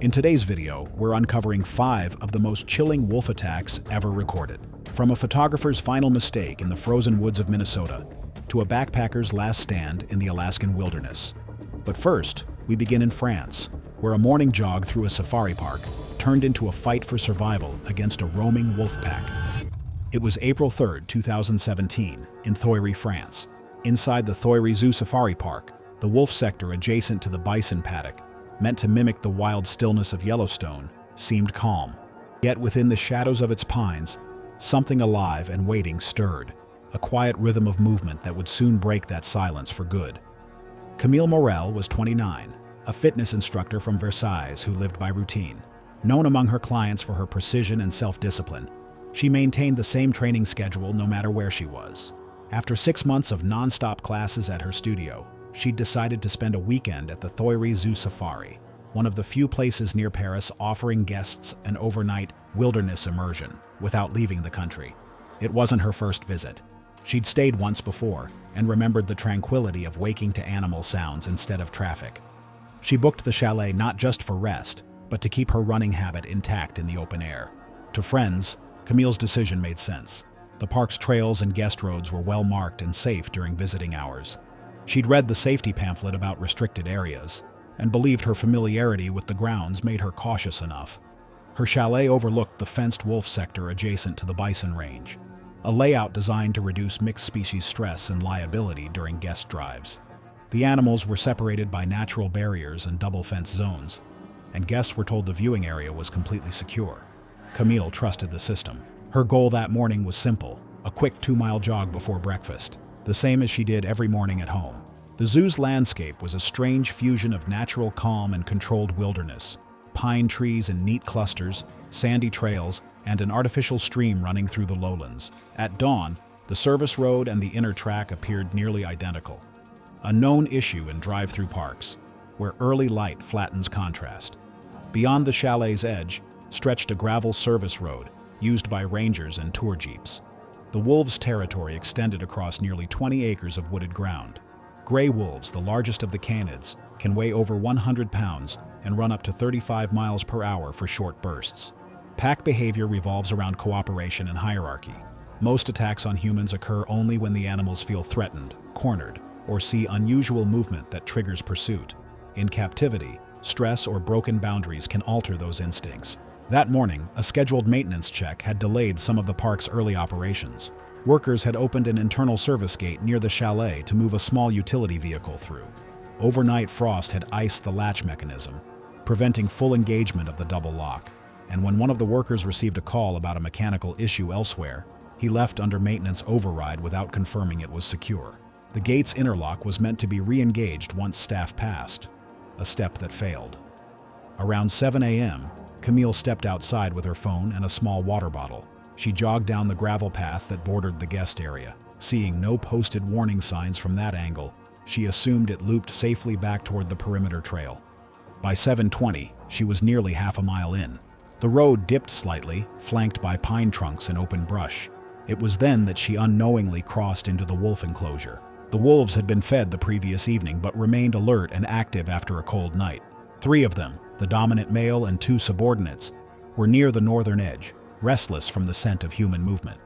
In today's video, we're uncovering 5 of the most chilling wolf attacks ever recorded. From a photographer's final mistake in the frozen woods of Minnesota to a backpacker's last stand in the Alaskan wilderness. But first, we begin in France, where a morning jog through a safari park turned into a fight for survival against a roaming wolf pack. It was April 3, 2017, in Thoiry, France. Inside the Thoiry Zoo Safari Park, the wolf sector adjacent to the bison paddock, meant to mimic the wild stillness of Yellowstone, seemed calm. Yet within the shadows of its pines, something alive and waiting stirred, a quiet rhythm of movement that would soon break that silence for good. Camille Morel was 29, a fitness instructor from Versailles who lived by routine. Known among her clients for her precision and self-discipline, she maintained the same training schedule no matter where she was. After 6 months of non-stop classes at her studio, she'd decided to spend a weekend at the Thoiry Zoo Safari, one of the few places near Paris offering guests an overnight wilderness immersion without leaving the country. It wasn't her first visit. She'd stayed once before and remembered the tranquility of waking to animal sounds instead of traffic. She booked the chalet not just for rest, but to keep her running habit intact in the open air. To friends, Camille's decision made sense. The park's trails and guest roads were well marked and safe during visiting hours. She'd read the safety pamphlet about restricted areas, and believed her familiarity with the grounds made her cautious enough. Her chalet overlooked the fenced wolf sector adjacent to the bison range, a layout designed to reduce mixed species stress and liability during guest drives. The animals were separated by natural barriers and double-fenced zones, and guests were told the viewing area was completely secure. Camille trusted the system. Her goal that morning was simple, a quick 2-mile jog before breakfast, the same as she did every morning at home. The zoo's landscape was a strange fusion of natural calm and controlled wilderness, pine trees in neat clusters, sandy trails, and an artificial stream running through the lowlands. At dawn, the service road and the inner track appeared nearly identical, a known issue in drive-through parks, where early light flattens contrast. Beyond the chalet's edge stretched a gravel service road used by rangers and tour jeeps. The wolves' territory extended across nearly 20 acres of wooded ground. Gray wolves, the largest of the canids, can weigh over 100 pounds and run up to 35 miles per hour for short bursts. Pack behavior revolves around cooperation and hierarchy. Most attacks on humans occur only when the animals feel threatened, cornered, or see unusual movement that triggers pursuit. In captivity, stress or broken boundaries can alter those instincts. That morning, a scheduled maintenance check had delayed some of the park's early operations. Workers had opened an internal service gate near the chalet to move a small utility vehicle through. Overnight frost had iced the latch mechanism, preventing full engagement of the double lock. And when one of the workers received a call about a mechanical issue elsewhere, he left under maintenance override without confirming it was secure. The gate's interlock was meant to be re-engaged once staff passed, a step that failed. Around 7 a.m., Camille stepped outside with her phone and a small water bottle. She jogged down the gravel path that bordered the guest area. Seeing no posted warning signs from that angle, she assumed it looped safely back toward the perimeter trail. By 7:20, she was nearly half a mile in. The road dipped slightly, flanked by pine trunks and open brush. It was then that she unknowingly crossed into the wolf enclosure. The wolves had been fed the previous evening but remained alert and active after a cold night. 3 of them, the dominant male and 2 subordinates, were near the northern edge, restless from the scent of human movement.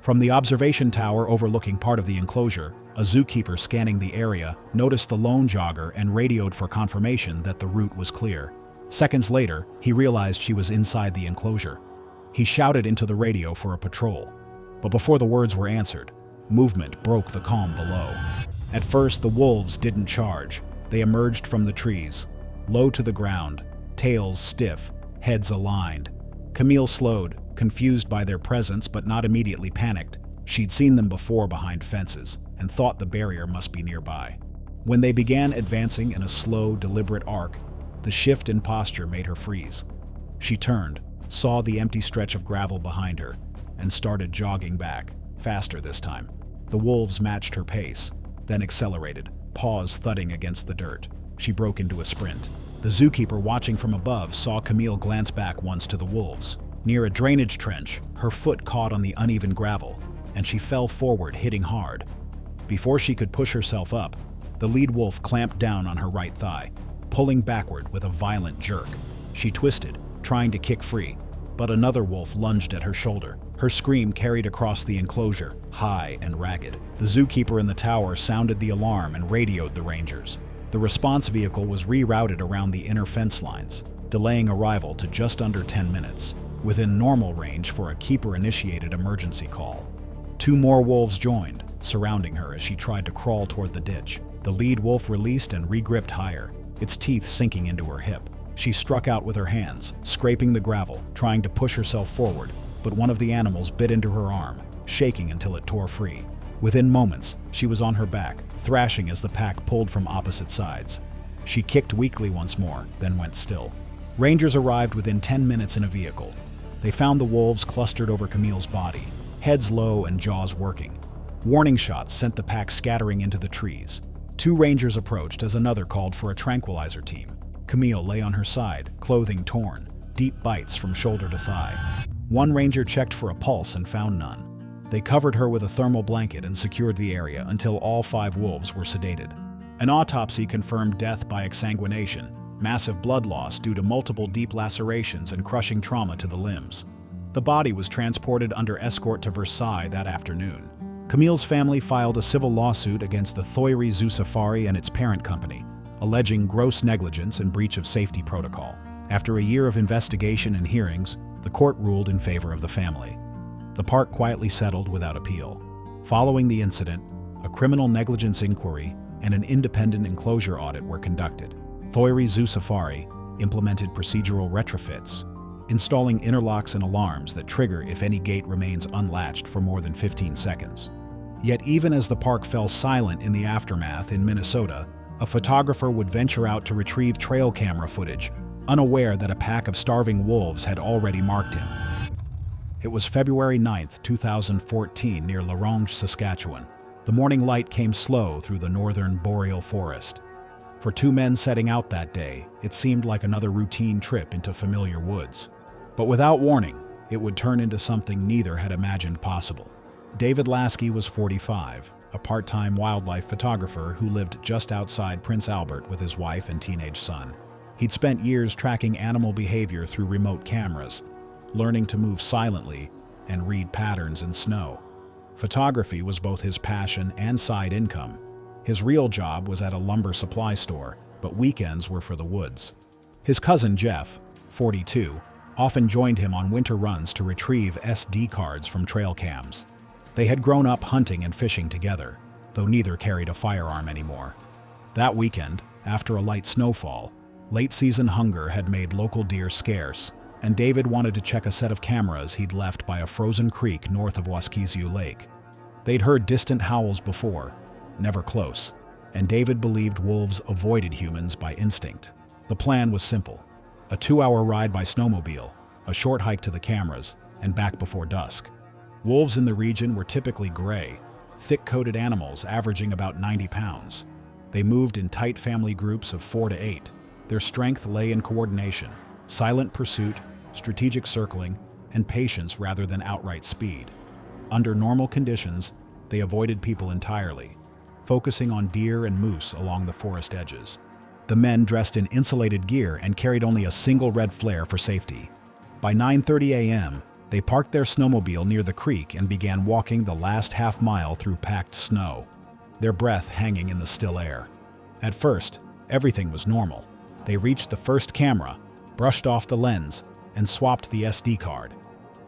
From the observation tower overlooking part of the enclosure, a zookeeper scanning the area noticed the lone jogger and radioed for confirmation that the route was clear. Seconds later, he realized she was inside the enclosure. He shouted into the radio for a patrol, but before the words were answered, movement broke the calm below. At first, the wolves didn't charge. They emerged from the trees, low to the ground, tails stiff, heads aligned. Camille slowed, confused by their presence but not immediately panicked. She'd seen them before behind fences and thought the barrier must be nearby. When they began advancing in a slow, deliberate arc, the shift in posture made her freeze. She turned, saw the empty stretch of gravel behind her, and started jogging back, faster this time. The wolves matched her pace, then accelerated, paws thudding against the dirt. She broke into a sprint. The zookeeper watching from above saw Camille glance back once to the wolves. Near a drainage trench, her foot caught on the uneven gravel, and she fell forward, hitting hard. Before she could push herself up, the lead wolf clamped down on her right thigh, pulling backward with a violent jerk. She twisted, trying to kick free, but another wolf lunged at her shoulder. Her scream carried across the enclosure, high and ragged. The zookeeper in the tower sounded the alarm and radioed the rangers. The response vehicle was rerouted around the inner fence lines, delaying arrival to just under 10 minutes, within normal range for a keeper-initiated emergency call. 2 more wolves joined, surrounding her as she tried to crawl toward the ditch. The lead wolf released and regripped higher, its teeth sinking into her hip. She struck out with her hands, scraping the gravel, trying to push herself forward, but one of the animals bit into her arm, shaking until it tore free. Within moments, she was on her back, thrashing as the pack pulled from opposite sides. She kicked weakly once more, then went still. Rangers arrived within 10 minutes in a vehicle. They found the wolves clustered over Camille's body, heads low and jaws working. Warning shots sent the pack scattering into the trees. 2 rangers approached as another called for a tranquilizer team. Camille lay on her side, clothing torn, deep bites from shoulder to thigh. 1 ranger checked for a pulse and found none. They covered her with a thermal blanket and secured the area until all 5 wolves were sedated. An autopsy confirmed death by exsanguination, massive blood loss due to multiple deep lacerations and crushing trauma to the limbs. The body was transported under escort to Versailles that afternoon. Camille's family filed a civil lawsuit against the Thoiry Zoo Safari and its parent company, alleging gross negligence and breach of safety protocol. After a year of investigation and hearings, the court ruled in favor of the family. The park quietly settled without appeal. Following the incident, a criminal negligence inquiry and an independent enclosure audit were conducted. Thoiry Zoo Safari implemented procedural retrofits, installing interlocks and alarms that trigger if any gate remains unlatched for more than 15 seconds. Yet even as the park fell silent in the aftermath in Minnesota, a photographer would venture out to retrieve trail camera footage, unaware that a pack of starving wolves had already marked him. It was February 9, 2014, near La Ronge, Saskatchewan. The morning light came slow through the northern boreal forest. For 2 men setting out that day, it seemed like another routine trip into familiar woods. But without warning, it would turn into something neither had imagined possible. David Lasky was 45, a part-time wildlife photographer who lived just outside Prince Albert with his wife and teenage son. He'd spent years tracking animal behavior through remote cameras, learning to move silently and read patterns in snow. Photography was both his passion and side income. His real job was at a lumber supply store, but weekends were for the woods. His cousin Jeff, 42, often joined him on winter runs to retrieve SD cards from trail cams. They had grown up hunting and fishing together, though neither carried a firearm anymore. That weekend, after a light snowfall, late-season hunger had made local deer scarce, and David wanted to check a set of cameras he'd left by a frozen creek north of Waskiesiu Lake. They'd heard distant howls before, never close, and David believed wolves avoided humans by instinct. The plan was simple: a 2-hour ride by snowmobile, a short hike to the cameras, and back before dusk. Wolves in the region were typically gray, thick-coated animals averaging about 90 pounds. They moved in tight family groups of 4 to 8. Their strength lay in coordination, silent pursuit, strategic circling, and patience rather than outright speed. Under normal conditions, they avoided people entirely, focusing on deer and moose along the forest edges. The men dressed in insulated gear and carried only a single red flare for safety. By 9:30 a.m., they parked their snowmobile near the creek and began walking the last half-mile through packed snow, their breath hanging in the still air. At first, everything was normal. They reached the first camera, brushed off the lens, and swapped the SD card.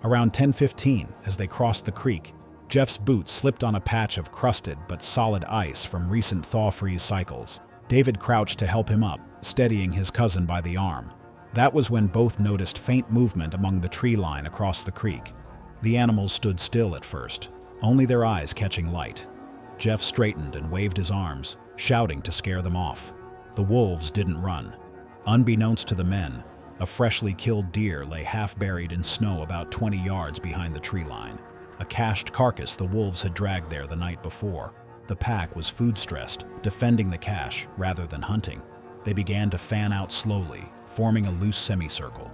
Around 10:15, as they crossed the creek, Jeff's boots slipped on a patch of crusted but solid ice from recent thaw-freeze cycles. David crouched to help him up, steadying his cousin by the arm. That was when both noticed faint movement among the tree line across the creek. The animals stood still at first, only their eyes catching light. Jeff straightened and waved his arms, shouting to scare them off. The wolves didn't run. Unbeknownst to the men, a freshly killed deer lay half-buried in snow about 20 yards behind the tree line. A cached carcass the wolves had dragged there the night before. The pack was food-stressed, defending the cache rather than hunting. They began to fan out slowly, forming a loose semicircle.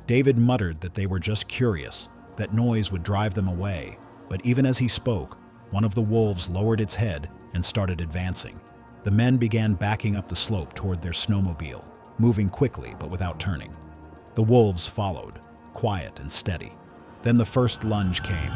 David muttered that they were just curious, that noise would drive them away, but even as he spoke, one of the wolves lowered its head and started advancing. The men began backing up the slope toward their snowmobile, moving quickly but without turning. The wolves followed, quiet and steady. Then the first lunge came.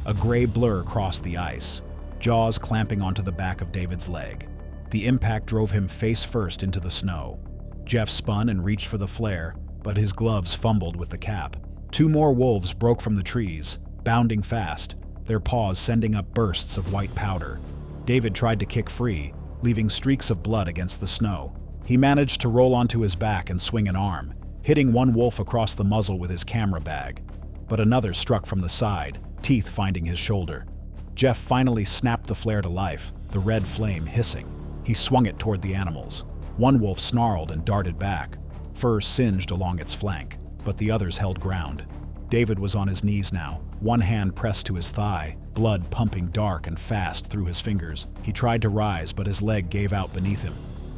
A gray blur crossed the ice, jaws clamping onto the back of David's leg. The impact drove him face first into the snow. Jeff spun and reached for the flare, but his gloves fumbled with the cap. Two more wolves broke from the trees, bounding fast, their paws sending up bursts of white powder. David tried to kick free, leaving streaks of blood against the snow. He managed to roll onto his back and swing an arm, hitting one wolf across the muzzle with his camera bag. But another struck from the side, teeth finding his shoulder. Jeff finally snapped the flare to life, the red flame hissing. He swung it toward the animals. One wolf snarled and darted back, fur singed along its flank, but the others held ground. David was on his knees now, one hand pressed to his thigh, blood pumping dark and fast through his fingers. He tried to rise, but his leg gave out beneath him.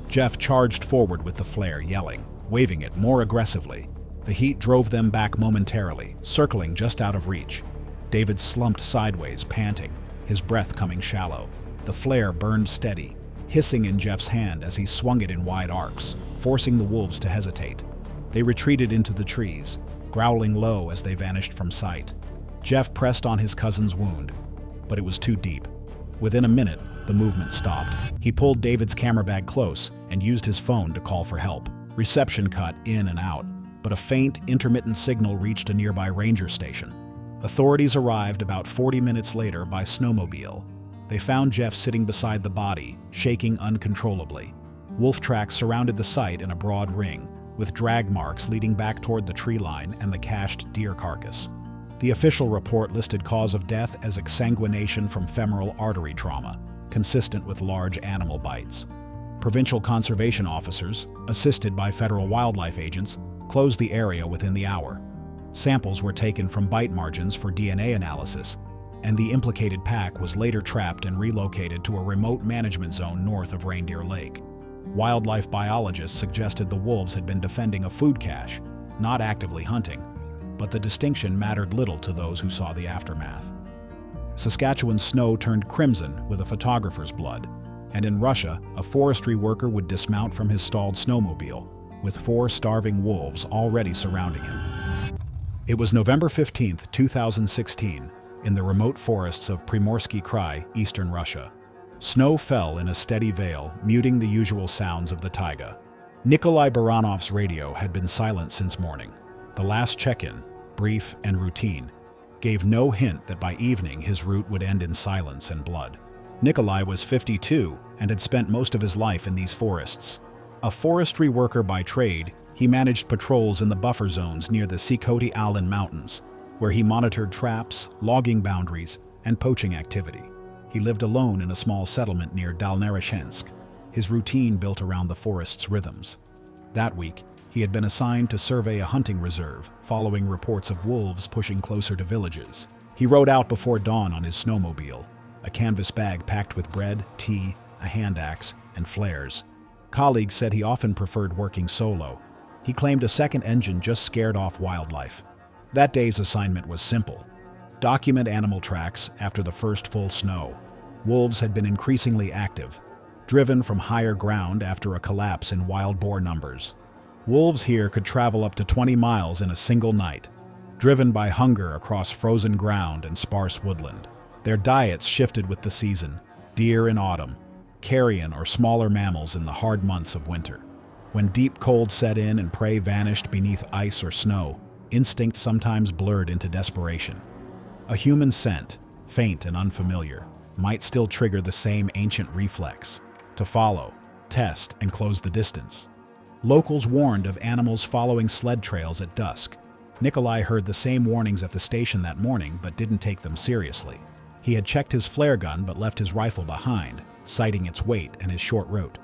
Jeff charged forward with the flare, yelling, waving it more aggressively. The heat drove them back momentarily, circling just out of reach. David slumped sideways, panting, his breath coming shallow. The flare burned steady, hissing in Jeff's hand as he swung it in wide arcs, forcing the wolves to hesitate. They retreated into the trees, growling low as they vanished from sight. Jeff pressed on his cousin's wound, but it was too deep. Within a minute, the movement stopped. He pulled David's camera bag close and used his phone to call for help. Reception cut in and out, but a faint, intermittent signal reached a nearby ranger station. Authorities arrived about 40 minutes later by snowmobile. They found Jeff sitting beside the body, shaking uncontrollably. Wolf tracks surrounded the site in a broad ring, with drag marks leading back toward the tree line and the cached deer carcass. The official report listed cause of death as exsanguination from femoral artery trauma, consistent with large animal bites. Provincial conservation officers, assisted by federal wildlife agents, closed the area within the hour. Samples were taken from bite margins for DNA analysis, and the implicated pack was later trapped and relocated to a remote management zone north of Reindeer Lake. Wildlife biologists suggested the wolves had been defending a food cache, not actively hunting, but the distinction mattered little to those who saw the aftermath. Saskatchewan's snow turned crimson with a photographer's blood, and in Russia, a forestry worker would dismount from his stalled snowmobile, with 4 starving wolves already surrounding him. It was November 15, 2016, in the remote forests of Primorsky Krai, eastern Russia. Snow fell in a steady veil, muting the usual sounds of the taiga. Nikolai Baranov's radio had been silent since morning. The last check-in, brief and routine, gave no hint that by evening his route would end in silence and blood. Nikolai was 52 and had spent most of his life in these forests. A forestry worker by trade, he managed patrols in the buffer zones near the Sikhoty Alin Mountains, where he monitored traps, logging boundaries, and poaching activity. He lived alone in a small settlement near Dalnaryshensk, his routine built around the forest's rhythms. That week, he had been assigned to survey a hunting reserve, following reports of wolves pushing closer to villages. He rode out before dawn on his snowmobile, a canvas bag packed with bread, tea, a hand axe, and flares. Colleagues said he often preferred working solo. He claimed a second engine just scared off wildlife. That day's assignment was simple. Document animal tracks after the first full snow. Wolves had been increasingly active, driven from higher ground after a collapse in wild boar numbers. Wolves here could travel up to 20 miles in a single night, driven by hunger across frozen ground and sparse woodland. Their diets shifted with the season, deer in autumn, carrion or smaller mammals in the hard months of winter. When deep cold set in and prey vanished beneath ice or snow, instinct sometimes blurred into desperation. A human scent, faint and unfamiliar, might still trigger the same ancient reflex, to follow, test, and close the distance. Locals warned of animals following sled trails at dusk. Nikolai heard the same warnings at the station that morning but didn't take them seriously. He had checked his flare gun but left his rifle behind, citing its weight and his short route.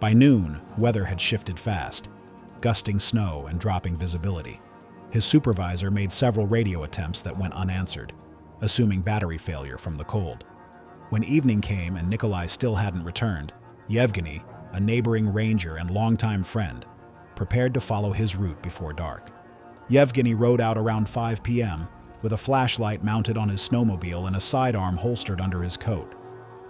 By noon, weather had shifted fast, gusting snow and dropping visibility. His supervisor made several radio attempts that went unanswered, assuming battery failure from the cold. When evening came and Nikolai still hadn't returned, Yevgeny, a neighboring ranger and longtime friend, prepared to follow his route before dark. Yevgeny rode out around 5 p.m., with a flashlight mounted on his snowmobile and a sidearm holstered under his coat.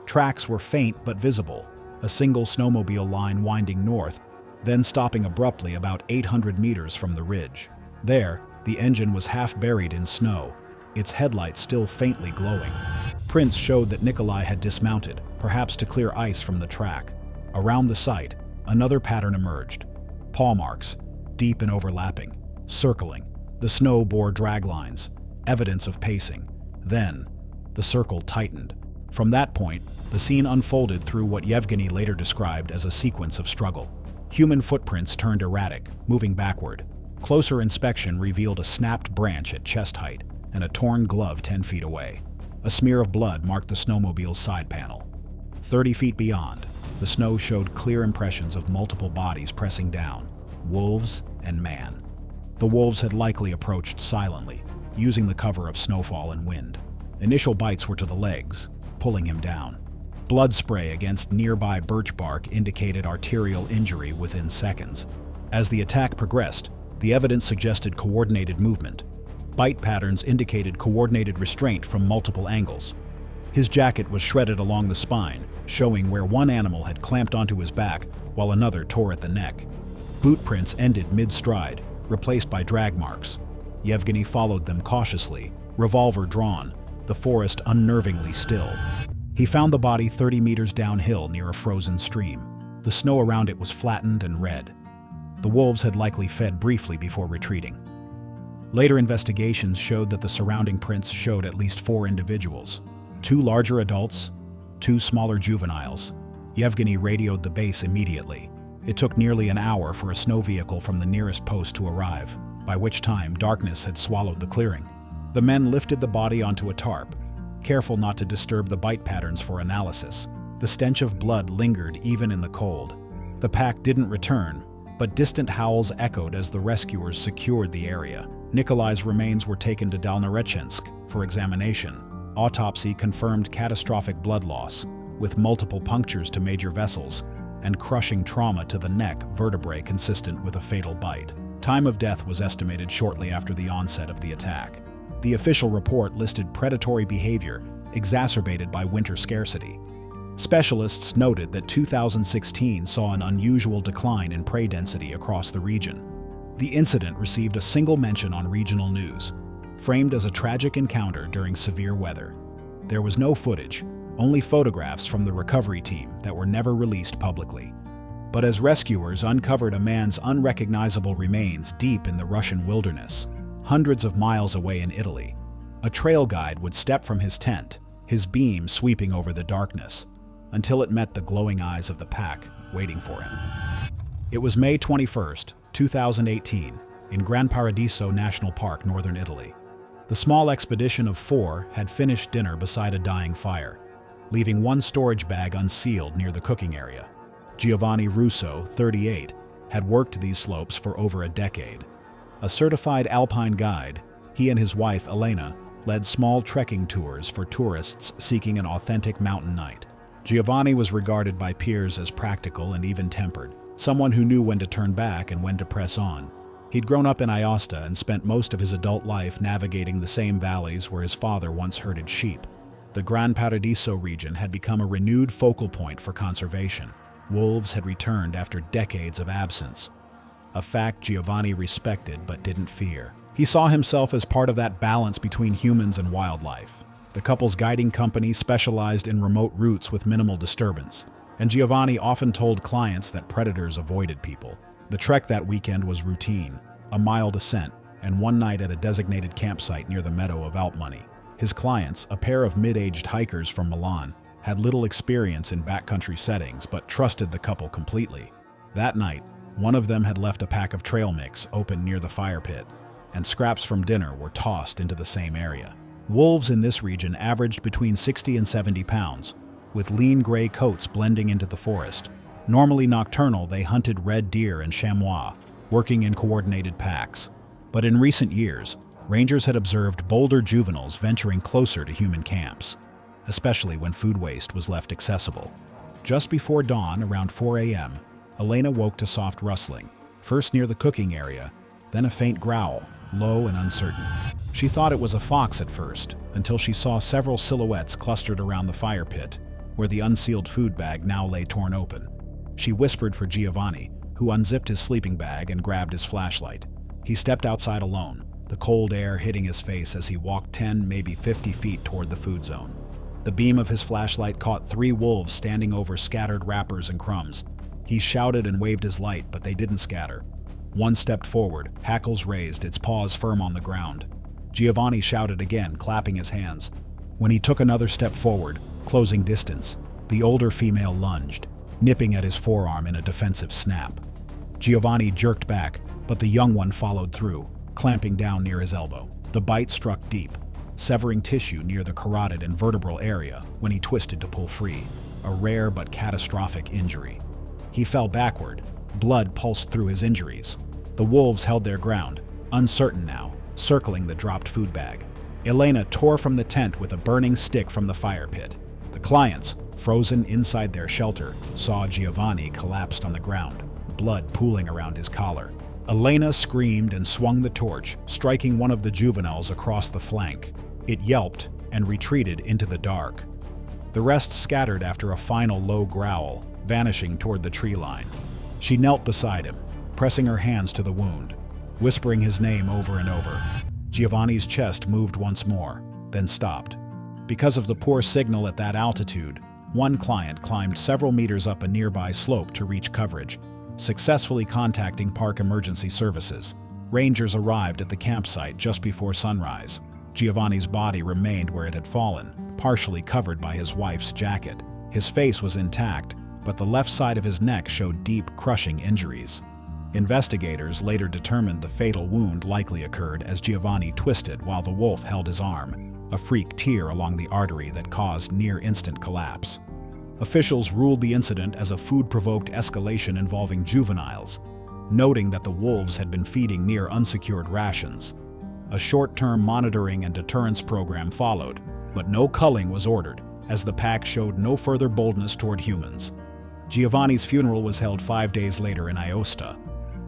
Tracks were faint but visible, a single snowmobile line winding north, then stopping abruptly about 800 meters from the ridge. There, the engine was half buried in snow, its headlights still faintly glowing. Prints showed that Nikolai had dismounted, perhaps to clear ice from the track. Around the site, another pattern emerged. Paw marks, deep and overlapping, circling. The snow bore drag lines, evidence of pacing. Then, the circle tightened. From that point, the scene unfolded through what Yevgeny later described as a sequence of struggle. Human footprints turned erratic, moving backward. Closer inspection revealed a snapped branch at chest height and a torn glove 10 feet away. A smear of blood marked the snowmobile's side panel. 30 feet beyond, the snow showed clear impressions of multiple bodies pressing down, wolves and man. The wolves had likely approached silently, using the cover of snowfall and wind. Initial bites were to the legs, pulling him down. Blood spray against nearby birch bark indicated arterial injury within seconds. As the attack progressed, the evidence suggested coordinated movement. Bite patterns indicated coordinated restraint from multiple angles. His jacket was shredded along the spine, showing where one animal had clamped onto his back while another tore at the neck. Boot prints ended mid-stride, replaced by drag marks. Yevgeny followed them cautiously, revolver drawn, the forest unnervingly still. He found the body 30 meters downhill near a frozen stream. The snow around it was flattened and red. The wolves had likely fed briefly before retreating. Later investigations showed that the surrounding prints showed at least 4 individuals. 2 larger adults, 2 smaller juveniles. Yevgeny radioed the base immediately. It took nearly an hour for a snow vehicle from the nearest post to arrive, by which time darkness had swallowed the clearing. The men lifted the body onto a tarp, careful not to disturb the bite patterns for analysis. The stench of blood lingered even in the cold. The pack didn't return, but distant howls echoed as the rescuers secured the area. Nikolai's remains were taken to Dalnarechynsk for examination. Autopsy confirmed catastrophic blood loss, with multiple punctures to major vessels and crushing trauma to the neck vertebrae consistent with a fatal bite. Time of death was estimated shortly after the onset of the attack. The official report listed predatory behavior exacerbated by winter scarcity. Specialists noted that 2016 saw an unusual decline in prey density across the region. The incident received a single mention on regional news, framed as a tragic encounter during severe weather. There was no footage, only photographs from the recovery team that were never released publicly. But as rescuers uncovered a man's unrecognizable remains deep in the Russian wilderness, hundreds of miles away in Italy, a trail guide would step from his tent, his beam sweeping over the darkness, until it met the glowing eyes of the pack waiting for him. It was May 21st, 2018, in Gran Paradiso National Park, northern Italy. The small expedition of 4 had finished dinner beside a dying fire, leaving one storage bag unsealed near the cooking area. Giovanni Russo, 38, had worked these slopes for over a decade. A certified alpine guide, he and his wife, Elena, led small trekking tours for tourists seeking an authentic mountain night. Giovanni was regarded by peers as practical and even-tempered, someone who knew when to turn back and when to press on. He'd grown up in Aosta and spent most of his adult life navigating the same valleys where his father once herded sheep. The Gran Paradiso region had become a renewed focal point for conservation. Wolves had returned after decades of absence, a fact Giovanni respected but didn't fear. He saw himself as part of that balance between humans and wildlife. The couple's guiding company specialized in remote routes with minimal disturbance, and Giovanni often told clients that predators avoided people. The trek that weekend was routine, a mile descent, and one night at a designated campsite near the meadow of Alpmoney. His clients, a pair of mid-aged hikers from Milan, had little experience in backcountry settings but trusted the couple completely. That night, one of them had left a pack of trail mix open near the fire pit, and scraps from dinner were tossed into the same area. Wolves in this region averaged between 60 and 70 pounds, with lean gray coats blending into the forest. Normally nocturnal, they hunted red deer and chamois, working in coordinated packs. But in recent years, rangers had observed bolder juveniles venturing closer to human camps, especially when food waste was left accessible. Just before dawn, around 4 a.m., Elena woke to soft rustling, first near the cooking area, then a faint growl, low and uncertain. She thought it was a fox at first, until she saw several silhouettes clustered around the fire pit, where the unsealed food bag now lay torn open. She whispered for Giovanni, who unzipped his sleeping bag and grabbed his flashlight. He stepped outside alone, the cold air hitting his face as he walked 10, maybe 50 feet toward the food zone. The beam of his flashlight caught 3 wolves standing over scattered wrappers and crumbs. He shouted and waved his light, but they didn't scatter. One stepped forward, hackles raised, its paws firm on the ground. Giovanni shouted again, clapping his hands. When he took another step forward, closing distance, the older female lunged, nipping at his forearm in a defensive snap. Giovanni jerked back, but the young one followed through, clamping down near his elbow. The bite struck deep, severing tissue near the carotid and vertebral area when he twisted to pull free, a rare but catastrophic injury. He fell backward, blood pulsed through his injuries. The wolves held their ground, uncertain now, circling the dropped food bag. Elena tore from the tent with a burning stick from the fire pit. The clients, frozen inside their shelter, saw Giovanni collapsed on the ground, blood pooling around his collar. Elena screamed and swung the torch, striking one of the juveniles across the flank. It yelped and retreated into the dark. The rest scattered after a final low growl, vanishing toward the tree line. She knelt beside him, pressing her hands to the wound, whispering his name over and over. Giovanni's chest moved once more, then stopped. Because of the poor signal at that altitude, one client climbed several meters up a nearby slope to reach coverage, successfully contacting park emergency services. Rangers arrived at the campsite just before sunrise. Giovanni's body remained where it had fallen, partially covered by his wife's jacket. His face was intact, but the left side of his neck showed deep, crushing injuries. Investigators later determined the fatal wound likely occurred as Giovanni twisted while the wolf held his arm, a freak tear along the artery that caused near-instant collapse. Officials ruled the incident as a food-provoked escalation involving juveniles, noting that the wolves had been feeding near unsecured rations. A short-term monitoring and deterrence program followed, but no culling was ordered, as the pack showed no further boldness toward humans. Giovanni's funeral was held 5 days later in Aosta.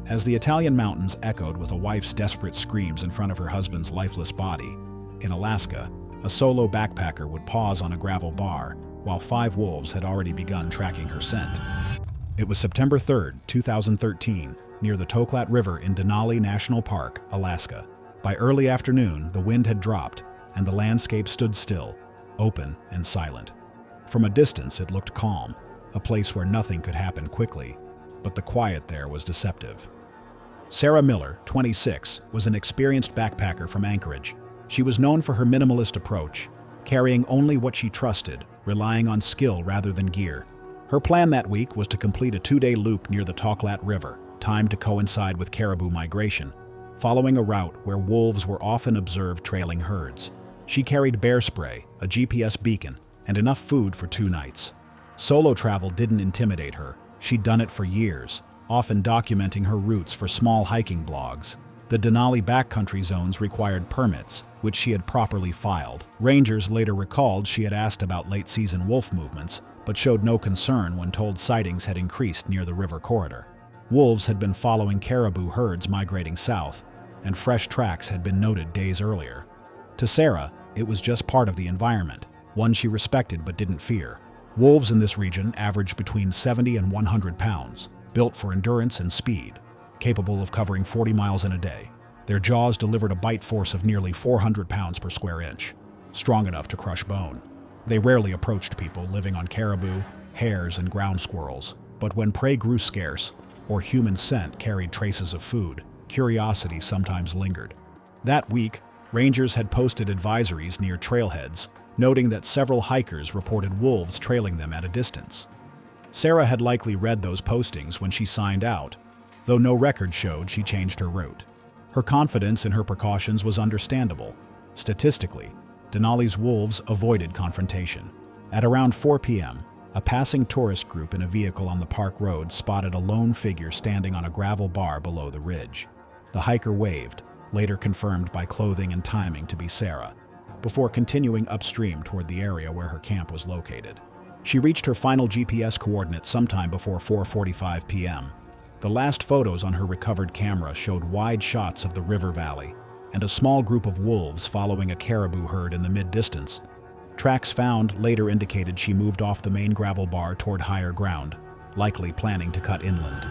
As the Italian mountains echoed with a wife's desperate screams in front of her husband's lifeless body, in Alaska, a solo backpacker would pause on a gravel bar while 5 wolves had already begun tracking her scent. It was September 3, 2013, near the Toklat River in Denali National Park, Alaska. By early afternoon, the wind had dropped, and the landscape stood still, open and silent. From a distance, it looked calm, a place where nothing could happen quickly, but the quiet there was deceptive. Sarah Miller, 26, was an experienced backpacker from Anchorage. She was known for her minimalist approach, carrying only what she trusted, relying on skill rather than gear. Her plan that week was to complete a 2-day loop near the Toklat River, timed to coincide with caribou migration, following a route where wolves were often observed trailing herds. She carried bear spray, a GPS beacon, and enough food for 2 nights. Solo travel didn't intimidate her. She'd done it for years, often documenting her routes for small hiking blogs. The Denali backcountry zones required permits, which she had properly filed. Rangers later recalled she had asked about late-season wolf movements, but showed no concern when told sightings had increased near the river corridor. Wolves had been following caribou herds migrating south, and fresh tracks had been noted days earlier. To Sarah, it was just part of the environment, one she respected but didn't fear. Wolves in this region averaged between 70 and 100 pounds, built for endurance and speed, capable of covering 40 miles in a day. Their jaws delivered a bite force of nearly 400 pounds per square inch, strong enough to crush bone. They rarely approached people living on caribou, hares, and ground squirrels, but when prey grew scarce, or human scent carried traces of food, curiosity sometimes lingered. That week, rangers had posted advisories near trailheads, noting that several hikers reported wolves trailing them at a distance. Sarah had likely read those postings when she signed out, though no record showed she changed her route. Her confidence in her precautions was understandable. Statistically, Denali's wolves avoided confrontation. At around 4 p.m., a passing tourist group in a vehicle on the park road spotted a lone figure standing on a gravel bar below the ridge. The hiker waved, later confirmed by clothing and timing to be Sarah, before continuing upstream toward the area where her camp was located. She reached her final GPS coordinates sometime before 4:45 p.m. The last photos on her recovered camera showed wide shots of the river valley and a small group of wolves following a caribou herd in the mid-distance. Tracks found later indicated she moved off the main gravel bar toward higher ground, likely planning to cut inland.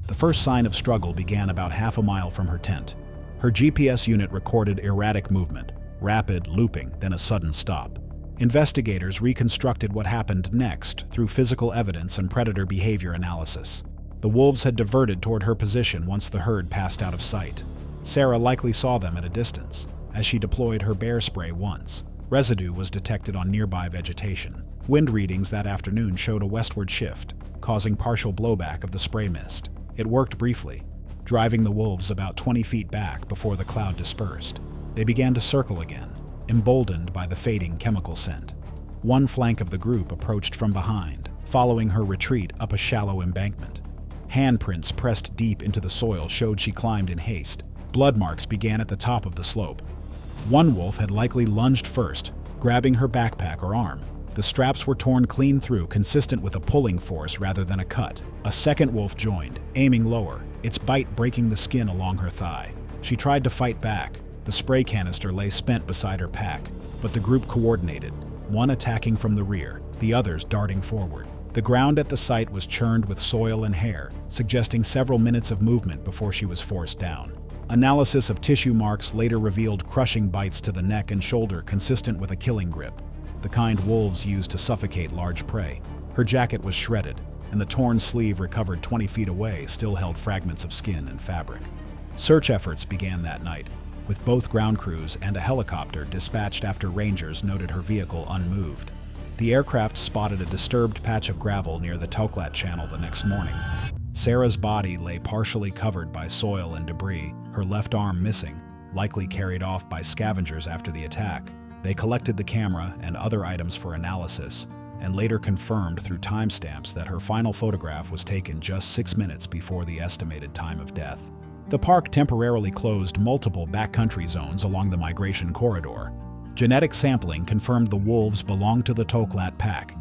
The first sign of struggle began about half a mile from her tent. Her GPS unit recorded erratic movement, rapid, looping, then a sudden stop. Investigators reconstructed what happened next through physical evidence and predator behavior analysis. The wolves had diverted toward her position once the herd passed out of sight. Sarah likely saw them at a distance, as she deployed her bear spray once. Residue was detected on nearby vegetation. Wind readings that afternoon showed a westward shift, causing partial blowback of the spray mist. It worked briefly, driving the wolves about 20 feet back before the cloud dispersed. They began to circle again, emboldened by the fading chemical scent. One flank of the group approached from behind, following her retreat up a shallow embankment. Handprints pressed deep into the soil showed she climbed in haste. Blood marks began at the top of the slope. One wolf had likely lunged first, grabbing her backpack or arm. The straps were torn clean through, consistent with a pulling force rather than a cut. A second wolf joined, aiming lower, its bite breaking the skin along her thigh. She tried to fight back. The spray canister lay spent beside her pack, but the group coordinated, one attacking from the rear, the others darting forward. The ground at the site was churned with soil and hair, suggesting several minutes of movement before she was forced down. Analysis of tissue marks later revealed crushing bites to the neck and shoulder consistent with a killing grip, the kind wolves use to suffocate large prey. Her jacket was shredded, and the torn sleeve recovered 20 feet away still held fragments of skin and fabric. Search efforts began that night, with both ground crews and a helicopter dispatched after rangers noted her vehicle unmoved. The aircraft spotted a disturbed patch of gravel near the Toklat Channel the next morning. Sarah's body lay partially covered by soil and debris, her left arm missing, likely carried off by scavengers after the attack. They collected the camera and other items for analysis, and later confirmed through timestamps that her final photograph was taken just 6 minutes before the estimated time of death. The park temporarily closed multiple backcountry zones along the migration corridor. Genetic sampling confirmed the wolves belonged to the Toklat pack.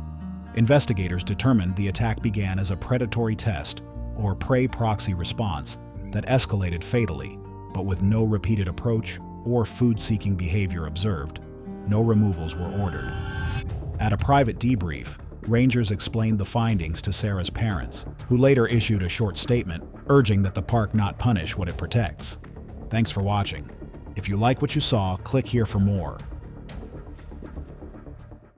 Investigators determined the attack began as a predatory test, or prey proxy response, that escalated fatally, but with no repeated approach or food-seeking behavior observed. No removals were ordered. At a private debrief, rangers explained the findings to Sarah's parents, who later issued a short statement urging that the park not punish what it protects. Thanks for watching. If you like what you saw, click here for more.